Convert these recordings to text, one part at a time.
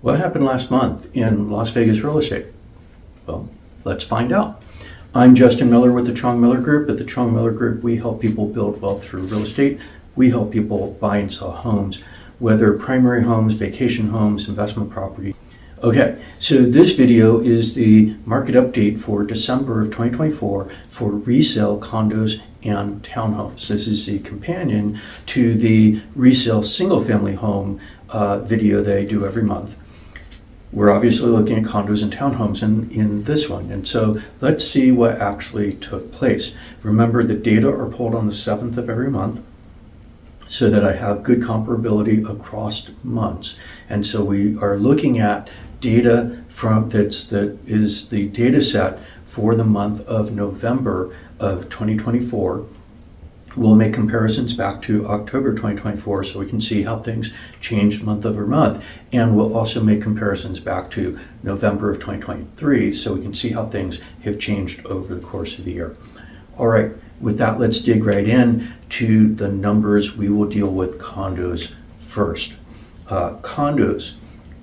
What happened last month in Las Vegas real estate? Well, let's find out. I'm Justin Miller with the Trong Miller Group. At the Trong Miller Group, we help people build wealth through real estate. We help people buy and sell homes, whether primary homes, vacation homes, investment property. Okay, so this video is the market update for December of 2024 for resale condos and townhomes. This is the companion to the resale single-family home video that I do every month. We're obviously looking at condos and townhomes in this one. And so let's see what actually took place. Remember, the data are pulled on the 7th of every month so that I have good comparability across months. And so we are looking at data that is the data set for the month of November of 2024. We'll make comparisons back to October 2024 so we can see how things changed month over month. And we'll also make comparisons back to November of 2023 so we can see how things have changed over the course of the year. All right, with that, let's dig right in to the numbers. We will deal with condos first. Condos,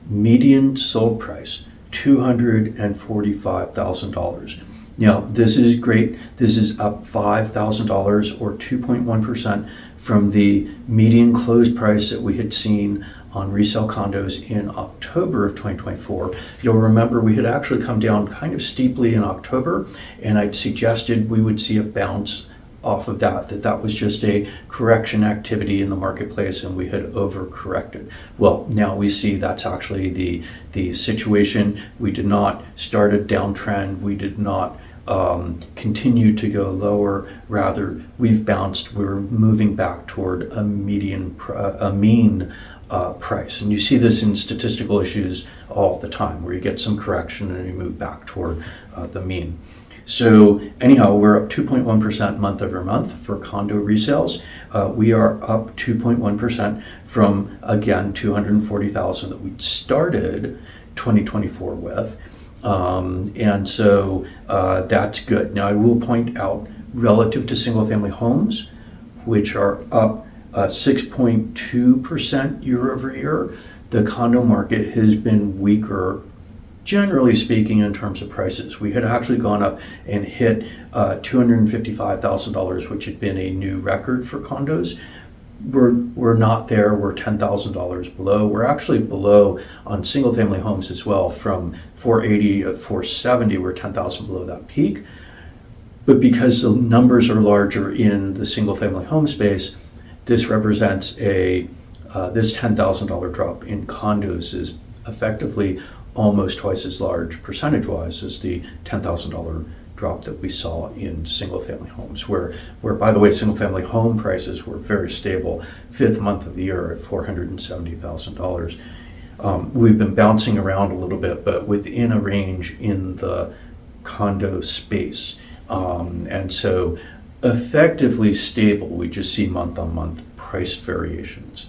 median sold price, $245,000. Now, this is great. This is up $5,000 or 2.1% from the median close price that we had seen on resale condos in October of 2024. You'll remember we had actually come down kind of steeply in October, and I'd suggested we would see a bounce off of that was just a correction activity in the marketplace and we had overcorrected. Well, now we see that's actually the situation. We did not start a downtrend. We did not continue to go lower. Rather, we've bounced. We're moving back toward a mean price. And you see this in statistical issues all the time where you get some correction and you move back toward the mean. So anyhow, we're up 2.1% month over month for condo resales. We are up 2.1% from, again, 240,000 that we started 2024 with. And so that's good. Now I will point out relative to single family homes, which are up 6.2% year over year, the condo market has been weaker, generally speaking, in terms of prices. We had actually gone up and hit $255,000, which had been a new record for condos. We're not there. We're $10,000 below. We're actually below on single family homes as well. From 480 to 470, we're 10,000 below that peak. But because the numbers are larger in the single family home space, this represents this $10,000 drop in condos is effectively almost twice as large percentage-wise as the $10,000 drop that we saw in single-family homes, where by the way, single-family home prices were very stable, 5th month of the year at $470,000. We've been bouncing around a little bit, but within a range in the condo space, and so effectively stable. We just see month-on-month price variations.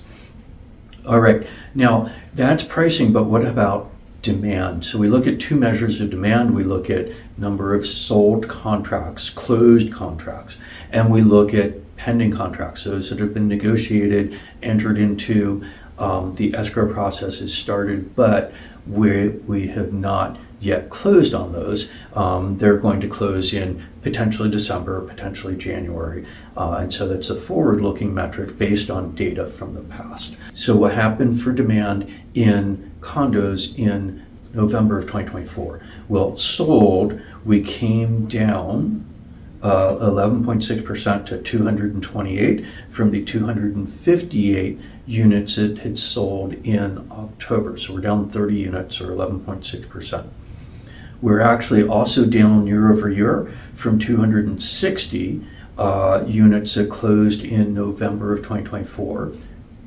All right, now that's pricing, but what about demand? So we look at two measures of demand. We look at number of sold contracts, closed contracts, and we look at pending contracts, those that have been negotiated, entered into, the escrow process has started, but we have not yet closed on those. They're going to close in potentially December, potentially January. And so that's a forward-looking metric based on data from the past. So what happened for demand in condos in November of 2024? Well, sold, we came down 11.6% to 228 from the 258 units it had sold in October. So we're down 30 units or 11.6%. We're actually also down year over year from 260 units that closed in November of 2024,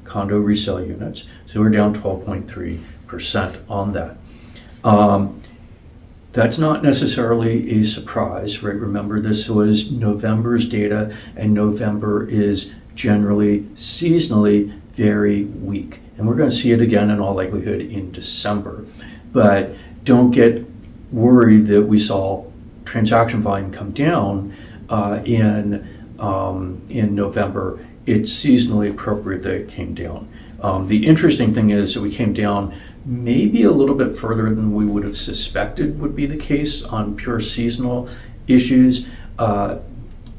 condo resale units. So we're down 12.3% on that. That's not necessarily a surprise, right? Remember, this was November's data, and November is generally seasonally very weak. And we're going to see it again in all likelihood in December. But don't get worried that we saw transaction volume come down in November. It's seasonally appropriate that it came down. The interesting thing is that we came down maybe a little bit further than we would have suspected would be the case on pure seasonal issues, but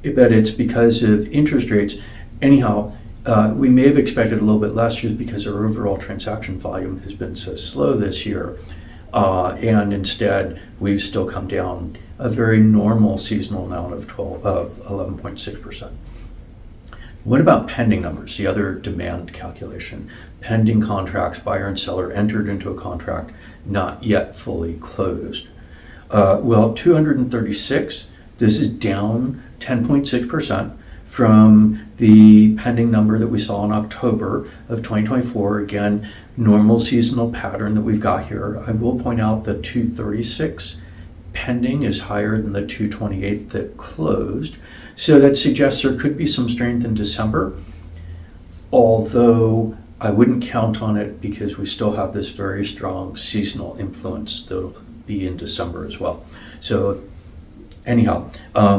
it's because of interest rates. Anyhow, we may have expected a little bit less just because our overall transaction volume has been so slow this year, and instead we've still come down a very normal seasonal amount of 11.6%. What about pending numbers, the other demand calculation? Pending contracts, buyer and seller entered into a contract, not yet fully closed. 236, this is down 10.6% from the pending number that we saw in October of 2024. Again, normal seasonal pattern that we've got here. I will point out that 236 pending is higher than the 228 that closed. So that suggests there could be some strength in December, although I wouldn't count on it because we still have this very strong seasonal influence that'll be in December as well. So anyhow,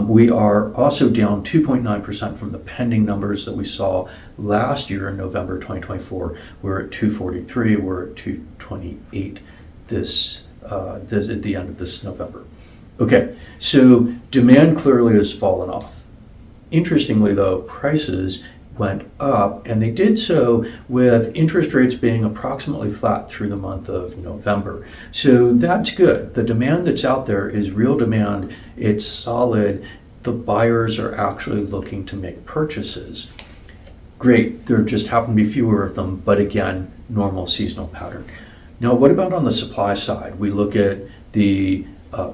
we are also down 2.9% from the pending numbers that we saw last year in November 2024. We're at 243, we're at 228 this at the end of this November. Okay, so demand clearly has fallen off. Interestingly though, prices went up, and they did so with interest rates being approximately flat through the month of November. So that's good. The demand that's out there is real demand. It's solid. The buyers are actually looking to make purchases. Great. There just happen to be fewer of them, but again, normal seasonal pattern. Now, what about on the supply side? We look at the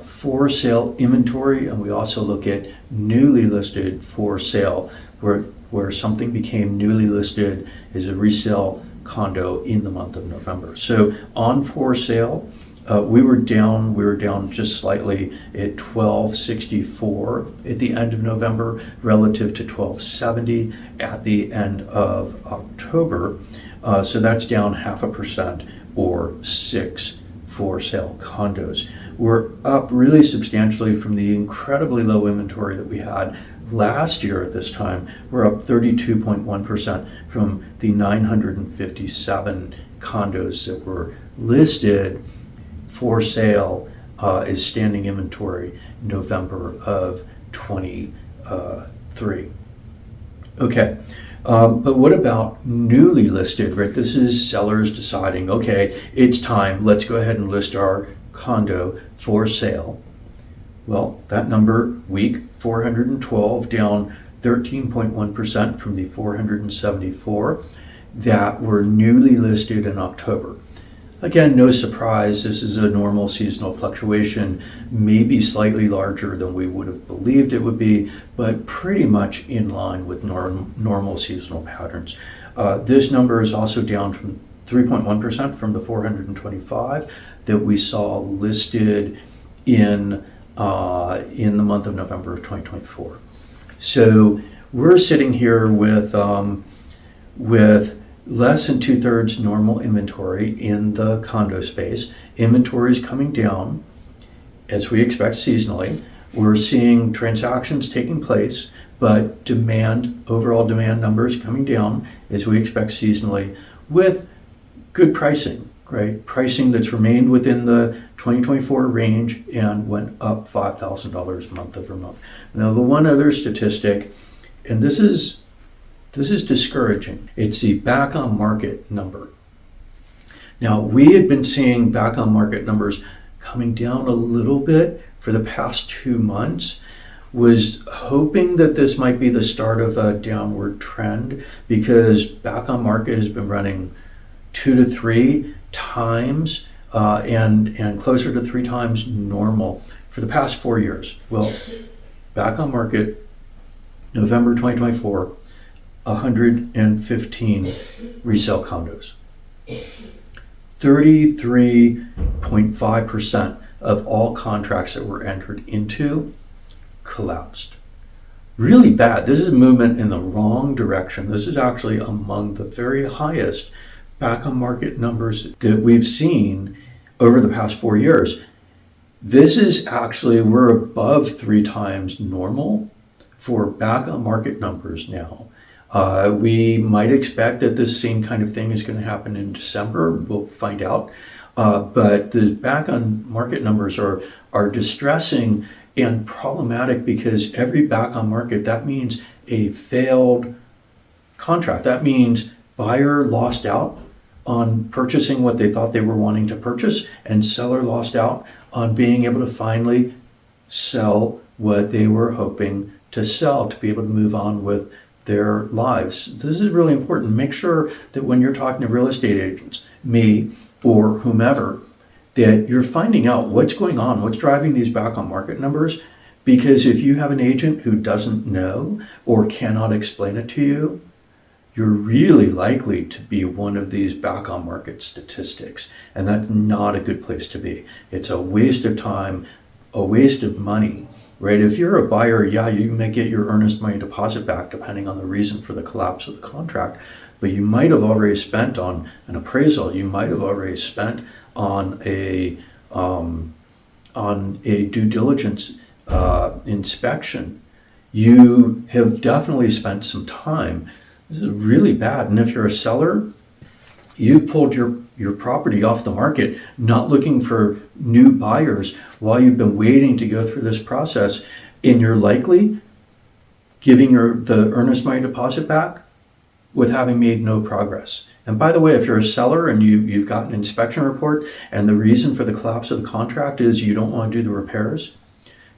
for sale inventory, and we also look at newly listed for sale, where something became newly listed as a resale condo in the month of November. So on for sale, we were down just slightly at 1264 at the end of November relative to 1270 at the end of October. So that's down 0.5% or 6 for sale condos. We're up really substantially from the incredibly low inventory that we had last year at this time. We're up 32.1% from the 957 condos that were listed for sale as standing inventory in November of 23. Okay. But what about newly listed, right? This is sellers deciding, okay, it's time, let's go ahead and list our condo for sale. Well, that number, week 412, down 13.1% from the 474 that were newly listed in October. Again, no surprise, this is a normal seasonal fluctuation, maybe slightly larger than we would have believed it would be, but pretty much in line with normal seasonal patterns. This number is also down from 3.1% from the 425 that we saw listed in the month of November of 2024. So we're sitting here with less than 2/3 normal inventory in the condo space. Inventory is coming down as we expect seasonally. We're seeing transactions taking place, but overall demand numbers coming down as we expect seasonally, with good pricing, right? Pricing that's remained within the 2024 range and went up $5,000 month over month. Now, the one other statistic, and this is discouraging. It's the back on market number. Now, we had been seeing back on market numbers coming down a little bit for the past 2 months. Was hoping that this might be the start of a downward trend, because back on market has been running 2 to 3 times and closer to 3 times normal for the past 4 years. Well, back on market, November 2024, 115 resale condos. 33.5% of all contracts that were entered into collapsed. Really bad. This is a movement in the wrong direction. This is actually among the very highest back on market numbers that we've seen over the past 4 years. This is actually, we're above 3 times normal for back on market numbers now. We might expect that this same kind of thing is going to happen in December. We'll find out. But the back on market numbers are distressing and problematic because every back on market, that means a failed contract. That means buyer lost out on purchasing what they thought they were wanting to purchase, and seller lost out on being able to finally sell what they were hoping to sell to be able to move on with their lives. This is really important. Make sure that when you're talking to real estate agents, me or whomever, that you're finding out what's going on, what's driving these back on market numbers. Because if you have an agent who doesn't know or cannot explain it to you, you're really likely to be one of these back on market statistics. And that's not a good place to be. It's a waste of time, a waste of money, right? If you're a buyer, yeah, you may get your earnest money deposit back depending on the reason for the collapse of the contract, but you might have already spent on an appraisal. You might have already spent on a due diligence inspection. You have definitely spent some time. This is really bad. And if you're a seller, you pulled your property off the market, not looking for new buyers while you've been waiting to go through this process, and you're likely giving the earnest money deposit back with having made no progress. And by the way, if you're a seller and you've got an inspection report and the reason for the collapse of the contract is you don't want to do the repairs,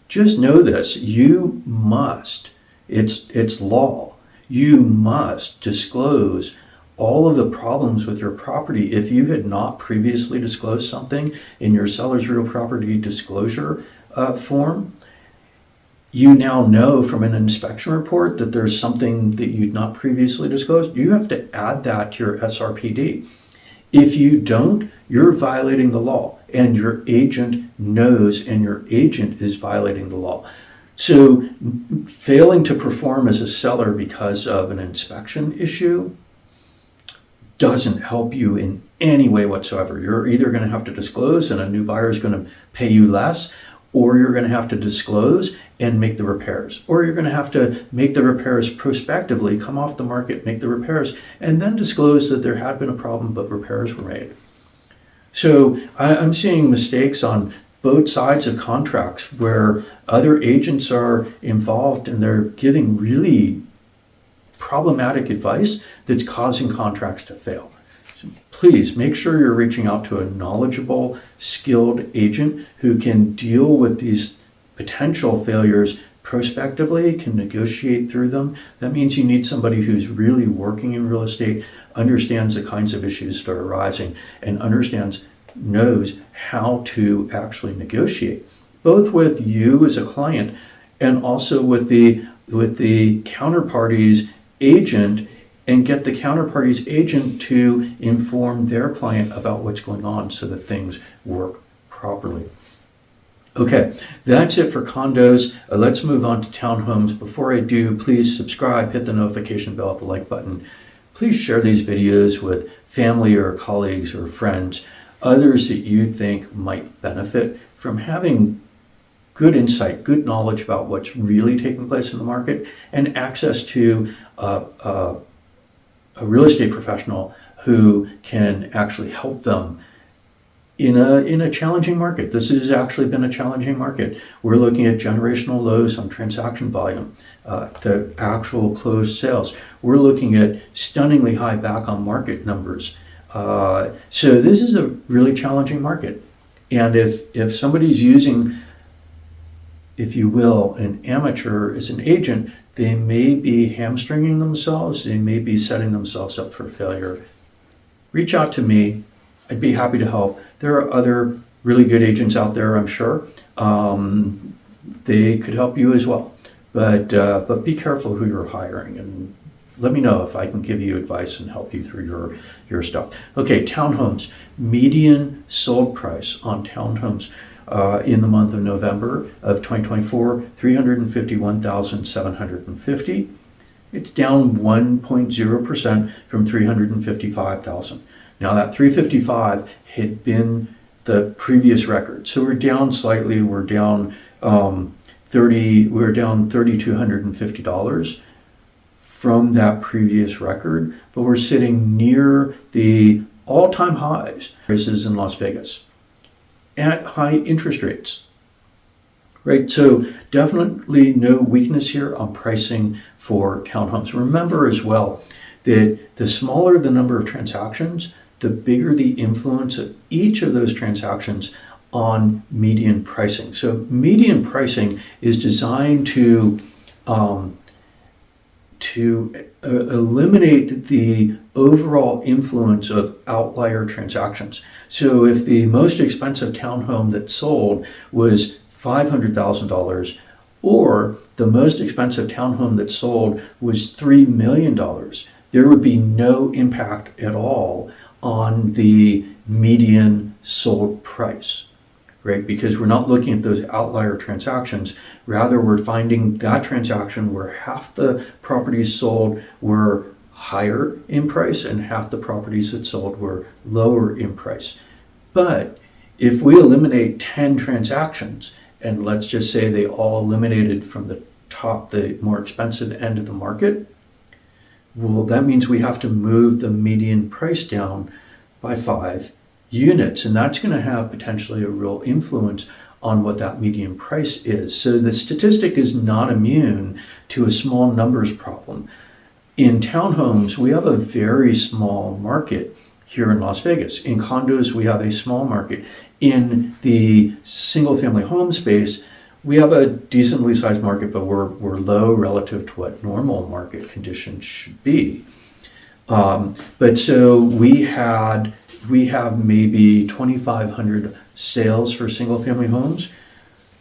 just know this: you must, it's law, you must disclose all of the problems with your property. If you had not previously disclosed something in your seller's real property disclosure form, you now know from an inspection report that there's something that you'd not previously disclosed. You have to add that to your SRPD. If you don't, you're violating the law, and your agent knows, and your agent is violating the law. So failing to perform as a seller because of an inspection issue doesn't help you in any way whatsoever. You're either going to have to disclose and a new buyer is going to pay you less, or you're going to have to disclose and make the repairs, or you're going to have to make the repairs prospectively, come off the market, make the repairs, and then disclose that there had been a problem but repairs were made. So I'm seeing mistakes on both sides of contracts where other agents are involved and they're giving really problematic advice that's causing contracts to fail. So please make sure you're reaching out to a knowledgeable, skilled agent who can deal with these potential failures prospectively, can negotiate through them. That means you need somebody who's really working in real estate, understands the kinds of issues that are arising, and knows how to actually negotiate, both with you as a client and also with the counterparty's agent, and get the counterparty's agent to inform their client about what's going on so that things work properly. Okay, that's it for condos. Let's move on to townhomes. Before I do, please subscribe, hit the notification bell, hit the like button. Please share these videos with family or colleagues or friends, others that you think might benefit from having good insight, good knowledge about what's really taking place in the market, and access to a real estate professional who can actually help them in a challenging market. This has actually been a challenging market. We're looking at generational lows on transaction volume, the actual closed sales. We're looking at stunningly high back on market numbers. So this is a really challenging market. And if somebody's using, if you will, an amateur as an agent, they may be hamstringing themselves. They may be setting themselves up for failure. Reach out to me. I'd be happy to help. There are other really good agents out there, I'm sure. They could help you as well. But be careful who you're hiring, and let me know if I can give you advice and help you through your stuff. Okay, townhomes. Median sold price on townhomes in the month of November of 2024, $351,750. It's down 1.0% from $355,000. Now that 355 had been the previous record, so we're down slightly. We're down $3,250 from that previous record, but we're sitting near the all-time highs prices in Las Vegas at high interest rates. Right, so definitely no weakness here on pricing for townhomes. Remember as well that the smaller the number of transactions, the bigger the influence of each of those transactions on median pricing. So median pricing is designed to eliminate the overall influence of outlier transactions. So if the most expensive townhome that sold was $500,000, or the most expensive townhome that sold was $3 million, there would be no impact at all on the median sold price, right? Because we're not looking at those outlier transactions. Rather, we're finding that transaction where half the properties sold were higher in price and half the properties that sold were lower in price. But if we eliminate 10 transactions, and let's just say they all eliminated from the top, the more expensive end of the market, well, that means we have to move the median price down by 5 units, and that's going to have potentially a real influence on what that median price is. So the statistic is not immune to a small numbers problem. In townhomes, we have a very small market here in Las Vegas. In condos, we have a small market. In the single family home space, we have a decently sized market, but we're low relative to what normal market conditions should be. But so we have maybe 2,500 sales for single family homes.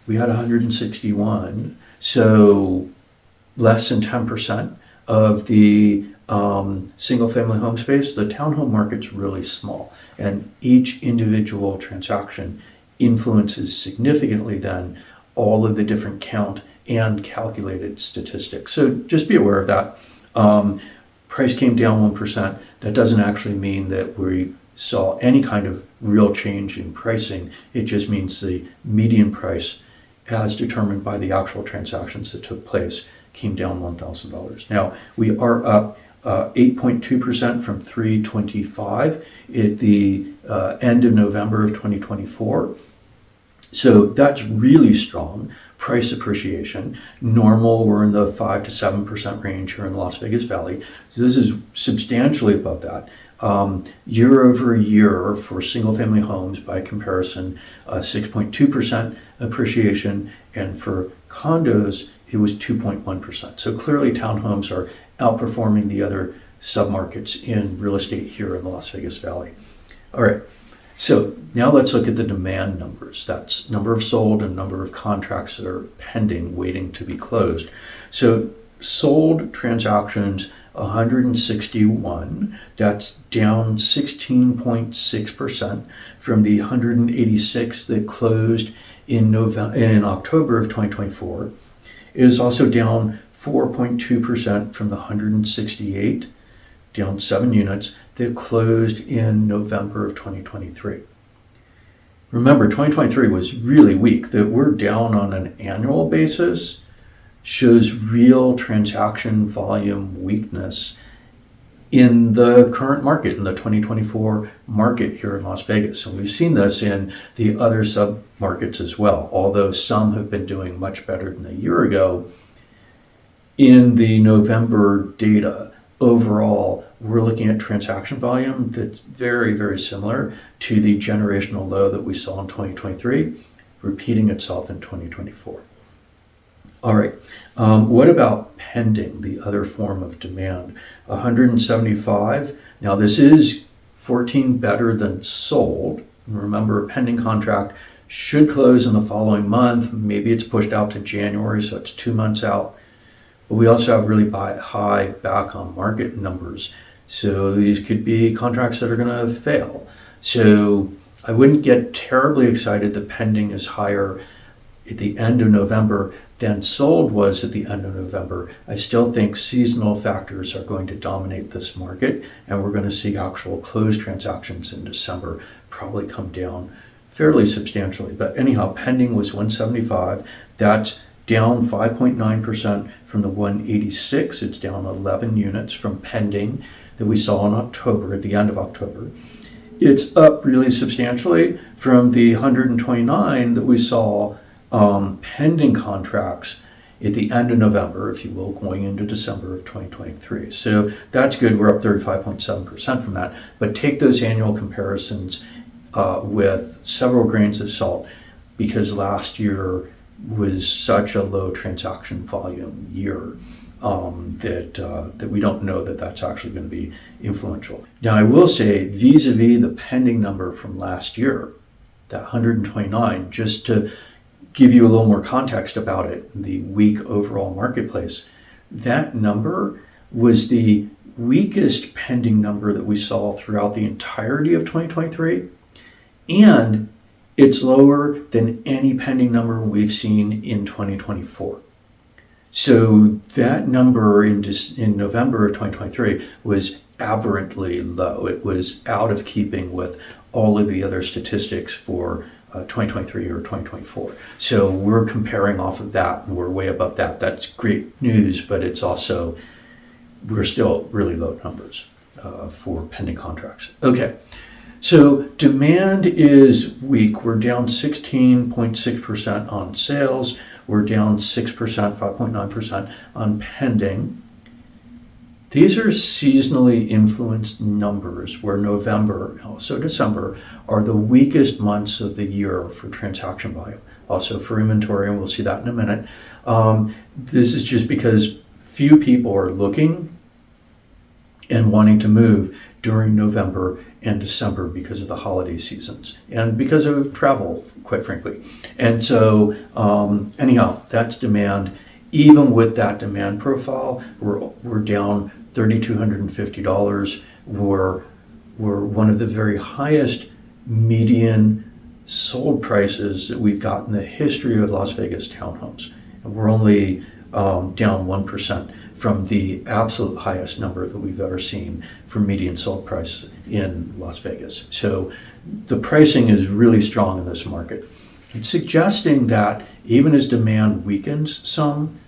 We had 161, so less than 10% of the single family home space. The townhome market's really small, and each individual transaction influences significantly then all of the different count and calculated statistics. So just be aware of that. Price came down 1%. That doesn't actually mean that we saw any kind of real change in pricing. It just means the median price, as determined by the actual transactions that took place, came down $1,000. Now, we are up 8.2% from 325 at the end of November of 2024. So that's really strong price appreciation. Normal, we're in the 5 to 7% range here in the Las Vegas Valley. So this is substantially above that. Year over year for single family homes, by comparison, 6.2% appreciation, and for condos, it was 2.1%. So clearly townhomes are outperforming the other submarkets in real estate here in the Las Vegas Valley. All right, so now let's look at the demand numbers. That's number of sold and number of contracts that are pending, waiting to be closed. So sold transactions, 161. That's down 16.6% from the 186 that closed in October of 2024. It is also down 4.2% from the 168, down 7 units, that closed in November of 2023. Remember, 2023 was really weak. That we're down on an annual basis shows real transaction volume weakness in the current market, in the 2024 market here in Las Vegas. And we've seen this in the other sub-markets as well, although some have been doing much better than a year ago. In the November data, overall, we're looking at transaction volume that's very, very similar to the generational low that we saw in 2023, repeating itself in 2024. All right, what about pending, the other form of demand? 175. Now this is 14 better than sold. Remember, a pending contract should close in the following month. Maybe it's pushed out to January, so it's 2 months out. But we also have really high back on market numbers. So these could be contracts that are going to fail. So I wouldn't get terribly excited that pending is higher at the end of November than sold was at the end of November. I still think seasonal factors are going to dominate this market, and we're going to see actual closed transactions in December probably come down fairly substantially. But anyhow, pending was 175. That's down 5.9% from the 186. It's down 11 units from pending that we saw in October, at the end of October. It's up really substantially from the 129 that we saw pending contracts at the end of November, if you will, going into December of 2023. So that's good. We're up 35.7% from that. But take those annual comparisons with several grains of salt, because last year was such a low transaction volume year that we don't know that that's actually going to be influential. Now, I will say, vis-a-vis the pending number from last year, that 129, just to give you a little more context about it, the weak overall marketplace, that number was the weakest pending number that we saw throughout the entirety of 2023, and it's lower than any pending number we've seen in 2024. So that number in November of 2023 was aberrantly low. It was out of keeping with all of the other statistics for 2023 or 2024. So we're comparing off of that, and we're way above that. That's great news, but it's also, we're still really low numbers for pending contracts. Okay, so demand is weak. We're down 16.6% on sales. We're down 6%, 5.9% on pending. These are seasonally influenced numbers where November, also December, are the weakest months of the year for transaction volume, also for inventory, and we'll see that in a minute. This is just because few people are looking and wanting to move during November and December because of the holiday seasons and because of travel, quite frankly. And so anyhow, that's demand. Even with that demand profile, we're down $3,250. We're one of the very highest median sold prices that we've got in the history of Las Vegas townhomes. And we're only down 1% from the absolute highest number that we've ever seen for median sold price in Las Vegas. So the pricing is really strong in this market. It's suggesting that even as demand weakens some,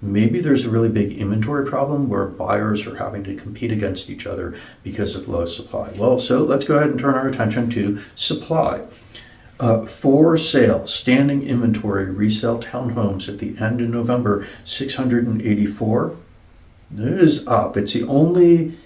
maybe there's a really big inventory problem where buyers are having to compete against each other because of low supply. Well, so let's go ahead and turn our attention to supply. For sale, standing inventory, resale townhomes at the end of November, 684. It is up. It's the only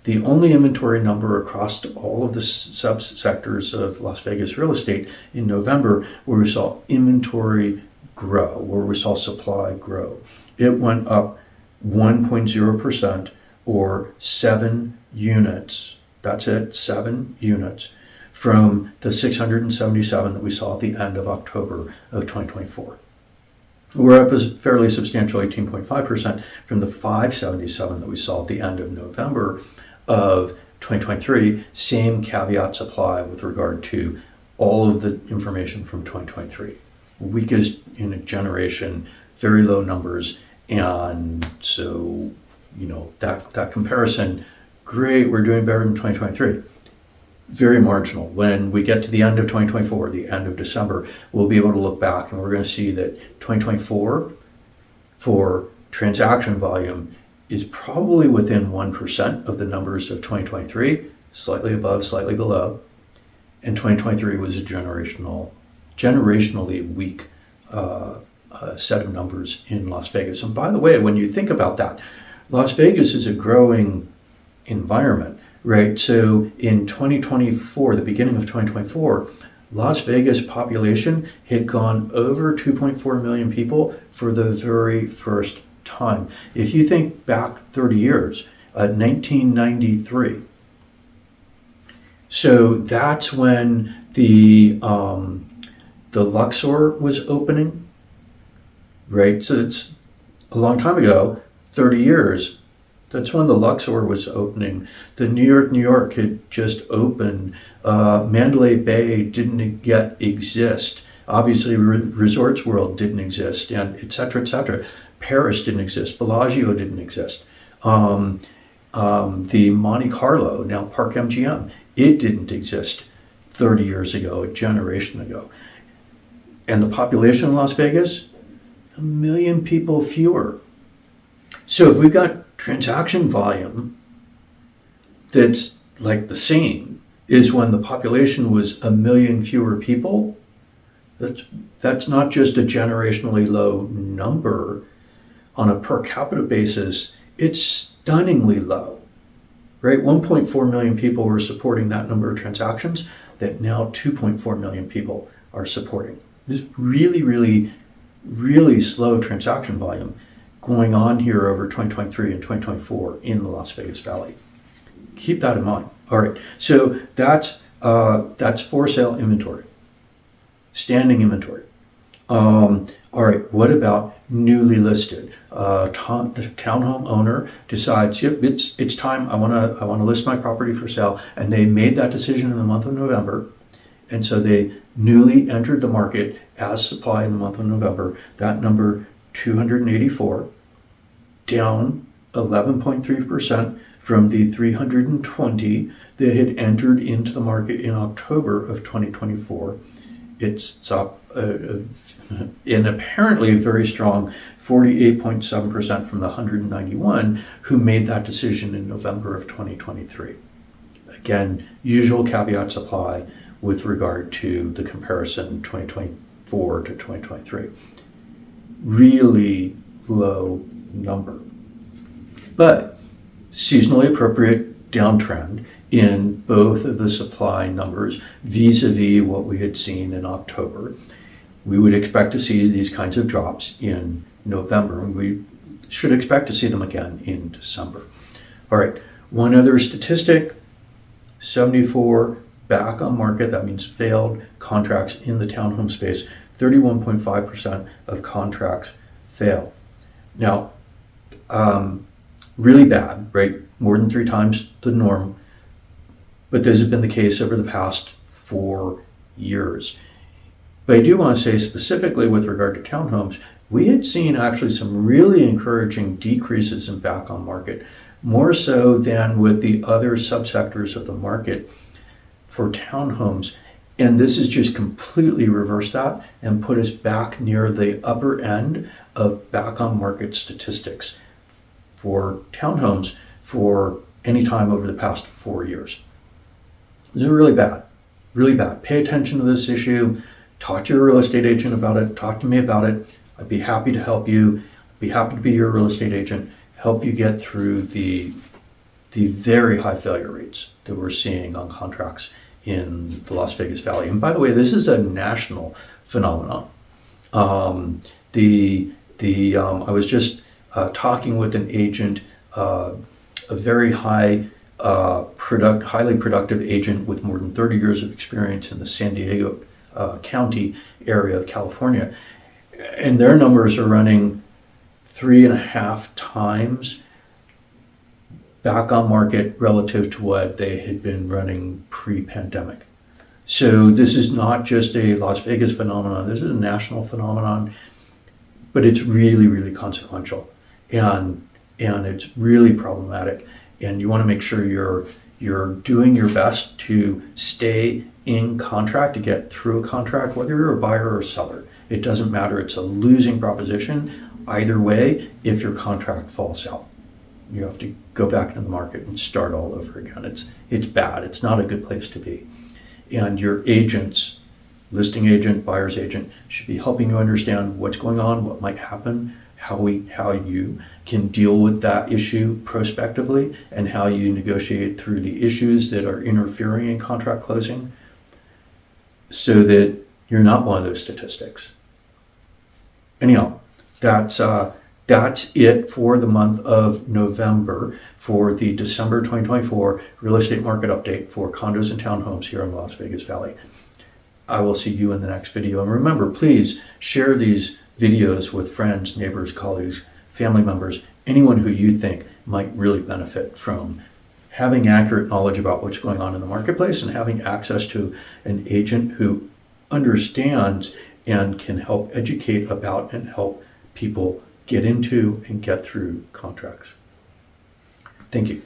inventory number across all of the subsectors of Las Vegas real estate in November where we saw inventory grow, where we saw supply grow. It went up 1.0% or 7 units. That's it, 7 units from the 677 that we saw at the end of October of 2024. We're up a fairly substantial 18.5% from the 577 that we saw at the end of November of 2023. Same caveats apply with regard to all of the information from 2023. Weakest in a generation, very low numbers, and so that comparison, great, we're doing better than 2023. Very marginal. When we get to the end of 2024, the end of December, we'll be able to look back and we're going to see that 2024 for transaction volume is probably within 1% of the numbers of 2023, slightly above, slightly below, and 2023 was a generationally weak set of numbers in Las Vegas. And by the way, when you think about that, Las Vegas is a growing environment, right? So in 2024, the beginning of 2024, Las Vegas population had gone over 2.4 million people for the very first time. If you think back 30 years, 1993. So that's when the Luxor was opening, right? So it's a long time ago, 30 years. That's when the Luxor was opening. The New York had just opened. Mandalay Bay didn't yet exist. Obviously, Resorts World didn't exist, and et cetera, et cetera. Paris didn't exist. Bellagio didn't exist. The Monte Carlo, now Park MGM, it didn't exist 30 years ago, a generation ago. And the population in Las Vegas, 1 million people fewer. So if we've got transaction volume that's like the same is when the population was 1 million fewer people. That's not just a generationally low number. On a per capita basis, it's stunningly low, right? 1.4 million people were supporting that number of transactions that now 2.4 million people are supporting. This really, really, really slow transaction volume going on here over 2023 and 2024 in the Las Vegas Valley. Keep that in mind. All right, so that's for sale inventory, standing inventory. All right, what about newly listed? Townhome owner decides, yep, it's time. I want to list my property for sale, and they made that decision in the month of November, and so they newly entered the market as supply in the month of November. That number 284, down 11.3% from the 320 that had entered into the market in October of 2024. It's up in apparently a very strong 48.7% from the 191 who made that decision in November of 2023. Again, usual caveats apply with regard to the comparison 2024 to 2023. Really low number, but seasonally appropriate downtrend in both of the supply numbers vis-a-vis what we had seen in October. We would expect to see these kinds of drops in November, and we should expect to see them again in December. All right, one other statistic, 74 back on market, that means failed contracts in the townhome space, 31.5% of contracts fail. Now, really bad, right? More than 3 times the norm. But this has been the case over the past 4 years. But I do want to say specifically with regard to townhomes, we had seen actually some really encouraging decreases in back on market, more so than with the other subsectors of the market for townhomes. And this has just completely reversed that and put us back near the upper end of back on market statistics for townhomes for any time over the past 4 years. This is really bad, really bad. Pay attention to this issue. Talk to your real estate agent about it. Talk to me about it. I'd be happy to help you. I'd be happy to be your real estate agent, help you get through the very high failure rates that we're seeing on contracts in the Las Vegas Valley. And by the way, this is a national phenomenon. I was just talking with an agent, a very highly productive agent with more than 30 years of experience in the San Diego County area of California, and their numbers are running 3.5 times back on market relative to what they had been running pre-pandemic. So this is not just a Las Vegas phenomenon, this is a national phenomenon, but it's really, really consequential, and it's really problematic. And you want to make sure you're doing your best to stay in contract, to get through a contract, whether you're a buyer or a seller. It doesn't matter. It's a losing proposition either way if your contract falls out. You have to go back into the market and start all over again. It's bad. It's not a good place to be. And your agents, listing agent, buyer's agent, should be helping you understand what's going on, what might happen, how you can deal with that issue prospectively, and how you negotiate through the issues that are interfering in contract closing so that you're not one of those statistics. Anyhow, that's it for the month of November for the December 2024 real estate market update for condos and townhomes here in the Las Vegas Valley. I will see you in the next video. And remember, please share these videos with friends, neighbors, colleagues, family members, anyone who you think might really benefit from having accurate knowledge about what's going on in the marketplace and having access to an agent who understands and can help educate about and help people get into and get through contracts. Thank you.